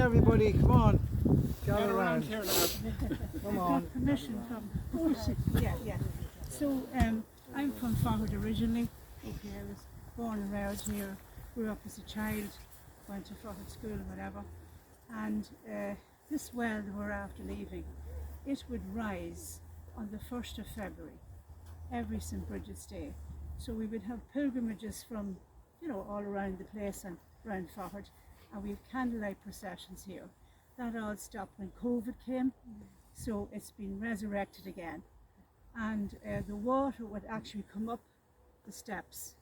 everybody, come on. Gather around. Here now. Come on. Permission from yeah. So I'm from Faughart originally. Okay, I was born and reared here, grew up as a child, went to Faughart school and whatever. And this well that we're after leaving, it would rise on the 1st of February, every St. Bridget's Day. So we would have pilgrimages from, all around the place and around Faughart, and we have candlelight processions here. That all stopped when COVID came, so it's been resurrected again. And the water would actually come up the steps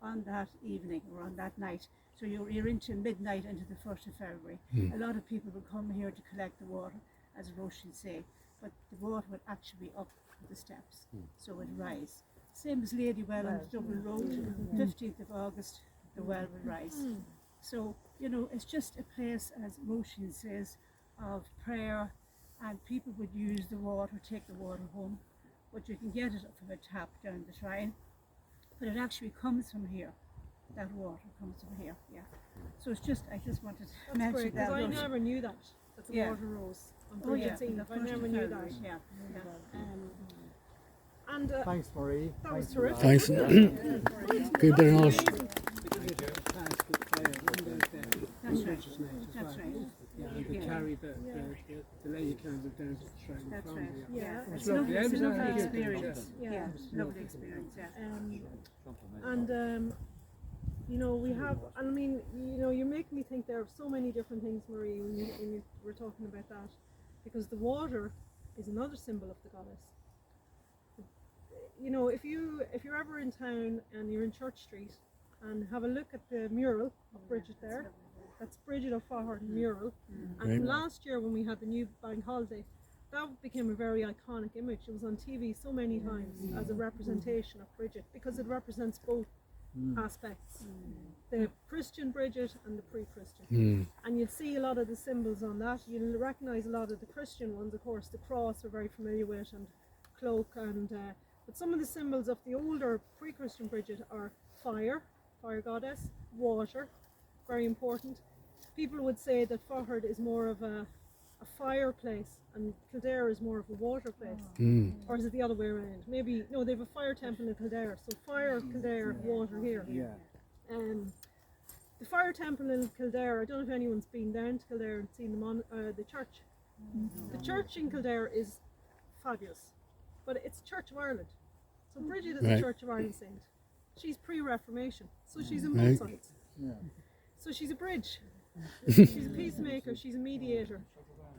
on that evening or on that night. So you're into midnight into the 1st of February. A lot of people would come here to collect the water, as Roisin say, but the water would actually be up the steps, so it would rise. Same as Lady Well on the Dublin Road, 15th of August, the well would rise. So, it's just a place, as Roisin says, of prayer, and people would use the water, take the water home, but you can get it from a tap down the shrine, but it actually comes from here. That water comes from here, yeah. So I just wanted to mention that. I never knew that the water rose on Bridget's Eve. I never knew that. Yeah. And Thanks, Marie. that was terrific. Thanks. Good very much. That's right. That's right. Yeah, and to carry the lady candle down to the shrine. That's right. Yeah. Yeah. It's lovely. It's a lovely Yeah. experience. Yeah. Yeah. Lovely experience. Yeah. And we have, and I mean, you make me think there are so many different things, Marie, when you were talking about that, because the water is another symbol of the goddess. If you're ever in town and you're in Church Street and have a look at the mural of Bridget there, that's Bridget of Faughart mural. And last year when we had the new bank holiday, that became a very iconic image. It was on TV so many times as a representation of Bridget, because it represents both aspects, the Christian Bridget and the pre-Christian. And you'll see a lot of the symbols on that. You'll recognise a lot of the Christian ones, of course. The cross we're very familiar with, and cloak, and but some of the symbols of the older pre-Christian Bridget are fire goddess, water, very important. People would say that Faughart is more of a fireplace and Kildare is more of a water place. Or is it the other way around? Maybe, no, they have a fire temple in Kildare, so fire Kildare, water here. The fire temple in Kildare, I don't know if anyone's been down to Kildare and seen the church. The church in Kildare is fabulous, but it's Church of Ireland. So Bridget is a Church of Ireland saint. She's pre-Reformation, so she's in both sides. So she's a bridge. She's a peacemaker. She's a mediator.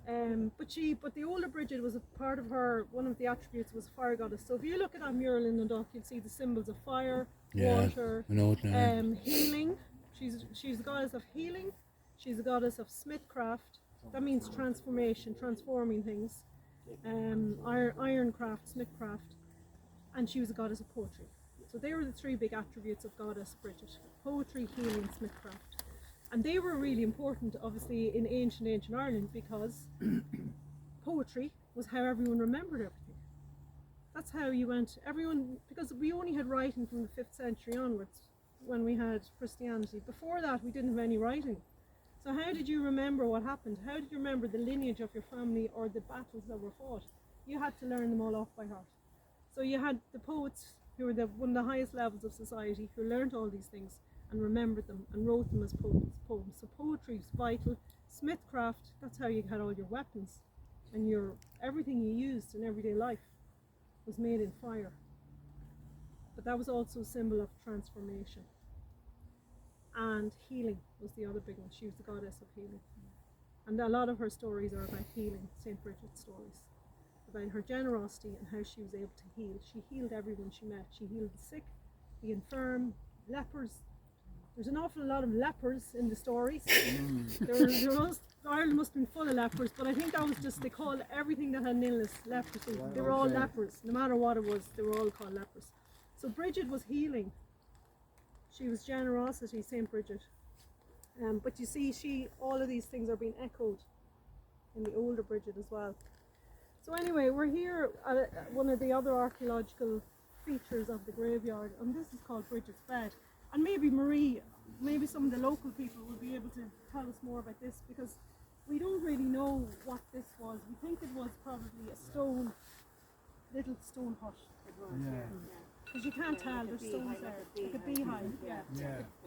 But the older Bridget was a part of her. One of the attributes was a fire goddess. So if you look at that mural in the dock, you'll see the symbols of fire, water, healing. She's the goddess of healing. She's the goddess of smithcraft. That means transformation, transforming things. Ironcraft, smithcraft, and she was a goddess of poetry. So they were the three big attributes of goddess Bridget: poetry, healing, smithcraft. And they were really important, obviously, in ancient Ireland, because poetry was how everyone remembered everything. That's how you went, because we only had writing from the 5th century onwards when we had Christianity. Before that, we didn't have any writing. So how did you remember what happened? How did you remember the lineage of your family or the battles that were fought? You had to learn them all off by heart. So you had the poets, who were one of the highest levels of society, who learnt all these things and remembered them and wrote them as poems. So poetry is vital. Smithcraft, that's how you had all your weapons, and everything you used in everyday life was made in fire. But that was also a symbol of transformation. And healing was the other big one. She was the goddess of healing. And a lot of her stories are about healing, St. Bridget's stories, about her generosity and how she was able to heal. She healed everyone she met. She healed the sick, the infirm, lepers. There's an awful lot of lepers in the stories. Ireland must have been full of lepers, but I think that was just, they called everything that had an illness leprosy. They were all lepers, no matter what it was, they were all called lepers. So Bridget was healing. She was generosity, St. Bridget. But you see, all of these things are being echoed in the older Bridget as well. So anyway, we're here at one of the other archaeological features of the graveyard, and this is called Bridget's Bed. And maybe Marie, maybe some of the local people will be able to tell us more about this, because really know what this was. We think it was probably a little stone hut. Because you can't tell, there's stones there, like a beehive,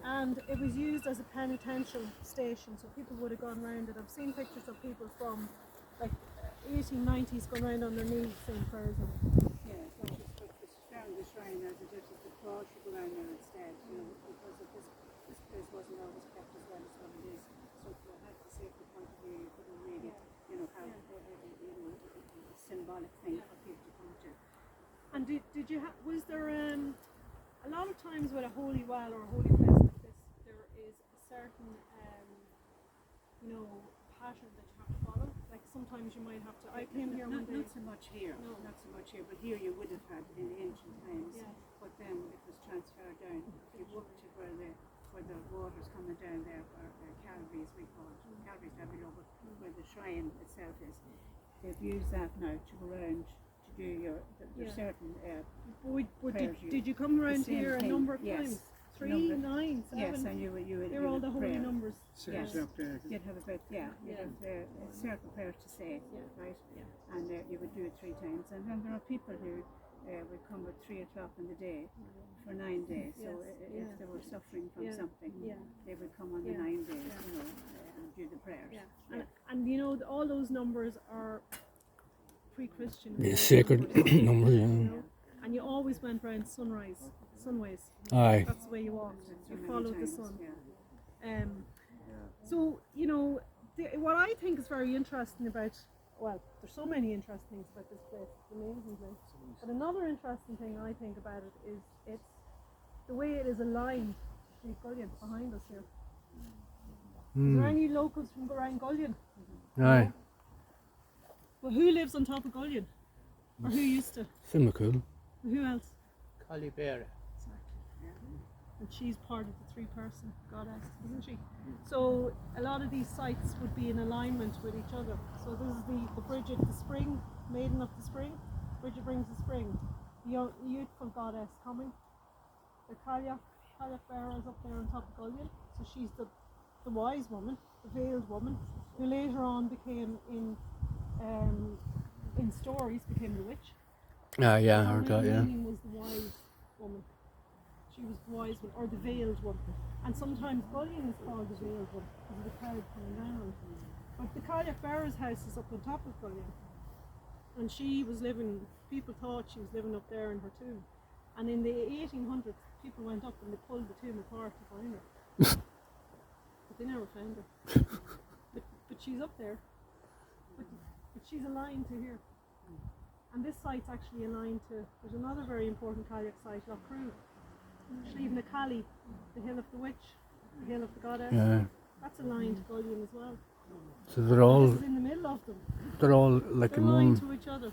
and it was used as a penitential station, so people would have gone round it. I've seen pictures of people from like 1890s going round on their knees saying prayers on it. Yeah, so it's found the shrine as it is the cross should go around there instead, because of this place wasn't always kept as well as what it is. So from a health and safety point of view, you couldn't really, have a symbolic thing for people to come to. And did you was there a lot of times with a holy well or a holy place like this, there is a certain pattern that you have to follow. Like sometimes you might have to. I came here one day. Not so much here, not so much here, but here you would have had in ancient times. Yeah. But then it was transferred down. You up to where the water's coming down there, or Calvary as we call it. Calvary's down below, but where the shrine itself is. They've used that now to go around to do your certain prayers. Did you come around here a number of yes. times? 3, 9, 7? Yes, and you would. They're all the holy numbers. Yes. Up there. You'd have certain prayers to say, right? Yeah. And you would do it 3 times. And then there are people who would come at 3 o'clock in the day for 9 days. So if they were suffering from something, they would come on the 9 days, and do the prayers. Yeah. And all those numbers are pre-Christian. The sacred numbers, And you always went round sunways. Aye. That's the way you walked. You many followed the times, sun. yeah. So, what I think is very interesting about, well, there's so many interesting things about this place, it's an amazing place. But another interesting thing I think about it is it's the way it is aligned to the Gullion behind us here. Is there any locals from around Gullion? Aye. Well, who lives on top of Gullion? Or who used to? Simmercool. Who else? Calibera. And she's part of the 3-person goddess, isn't she? So a lot of these sites would be in alignment with each other. So this is the Bridget, the spring, maiden of the spring. Bridget brings the spring. The youthful goddess coming. The Cailleach bearer is up there on top of Gullion. So she's the wise woman, the veiled woman, who later on became in stories became the witch. Ah, yeah, I Her heard that, yeah. meaning was the wise woman. She was the wise one, or the veiled one. And sometimes Gullion is called the veiled one because of the cloud coming down. But the Cailleach bearer's house is up on top of Gullion. And she was living, people thought she was living up there in her tomb. And in the 1800s, people went up and they pulled the tomb apart to find her. But they never found her. But she's up there. But she's aligned to here. And this site's actually aligned to, there's another very important Cailleach site, Lough Crew. Slieve na Cally, the hill of the witch, the hill of the goddess. Yeah. That's aligned to Gullion as well. So they're all, This is in the middle of them. they're all like They're in aligned one. to each other,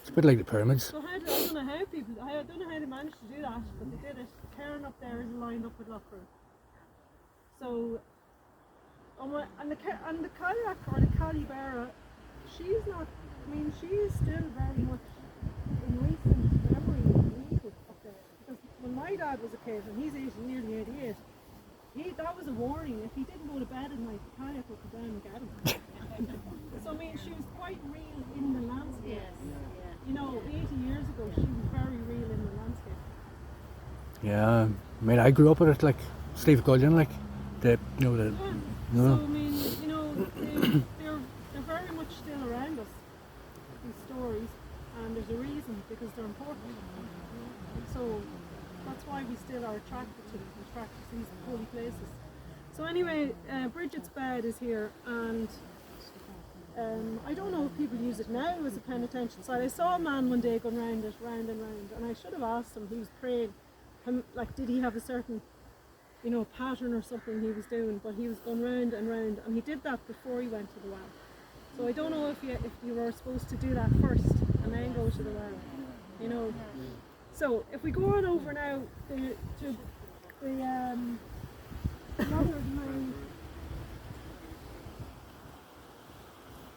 It's a bit like the pyramids. So I don't know how they managed to do that, but they did it. Cairn up there is aligned up with Lough Crew. So, and the Cailleach or the Cally bearer, she's not, she is still very much in recent memory needed up there. Because when my dad was a kid, and he's nearly 88, that was a warning. If he didn't go to bed at night, the Cailleach would come down and get him. So she was quite real in the landscape. Yes. 80 years ago, she was very real in the landscape. Yeah, I grew up with it, like Slieve Gullion, like the. So they're very much still around us. These stories, and there's a reason because they're important. So that's why we still are attracted to them, attracted to these holy places. So anyway, Bridget's bed is here, and I don't know if people use it now as a penitential site. I saw a man one day going round it, round and round, and I should have asked him, he was praying, did he have a certain, pattern or something he was doing, but he was going round, and he did that before he went to the well. So I don't know if you were supposed to do that first and then go to the well, So if we go on over now to the another